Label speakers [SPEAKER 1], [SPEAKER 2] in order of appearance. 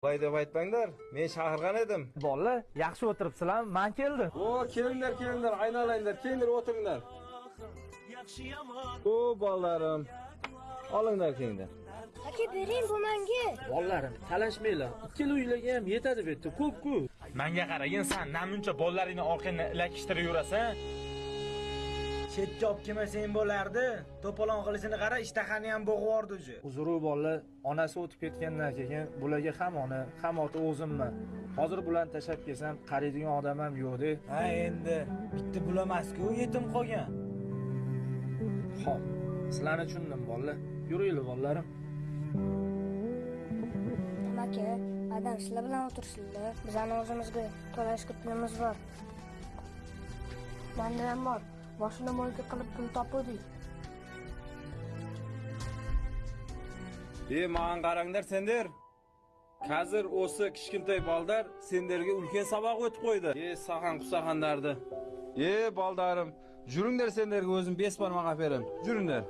[SPEAKER 1] Voy deb aytmanglar, men chaqirgan edim.
[SPEAKER 2] Bolalar, yaxshi o'tiribsizlar, men keldim.
[SPEAKER 1] O, kelinglar, aynalayinglar, kelinglar o'tiringlar. O, bolalarim. Olinglar kelinglar.
[SPEAKER 3] Aka, bering bu menga.
[SPEAKER 2] Bolalarim, talashmanglar. Ikkala uylarga ham yetadi bu yerda, ko'p-ku.
[SPEAKER 4] Menga qaragin, sen namuncha bolalaringni orqangdan ilakishtirib yurasan.
[SPEAKER 5] Chetga olib kelmasang bo'lardi. To'polon qilishini qara, ishtahani ham bo'g'ib yubordi o'zi.
[SPEAKER 2] Uzru bolalar, onasi o'tib ketgandan keyin bularga ham ona, ham ota o'zimman. Hozir bularni tashlab kelsam, qaraydigan odam ham yo'q-da.
[SPEAKER 5] Ha, endi bitta bulamas-ku, yetim qolgan.
[SPEAKER 2] Xo'p, sizlarni tushundim bolalar. Yuringlar bolalarim.
[SPEAKER 3] Aka, adam sizlar bilan o'tirsizlar. Bizning o'zimizga to'lashga pulimiz bor. Menda ham bor. Boshini mo'lga qilib pul topdik.
[SPEAKER 1] Ma'an qaranglar sendir. Hozir o'si kichkintoy baldar senderga ulkan saboq o'tib qo'ydi. Sahan qusahanlardi. Boldarim, juringlar senderga o'zim 5 barmoq aperim. Juringlar.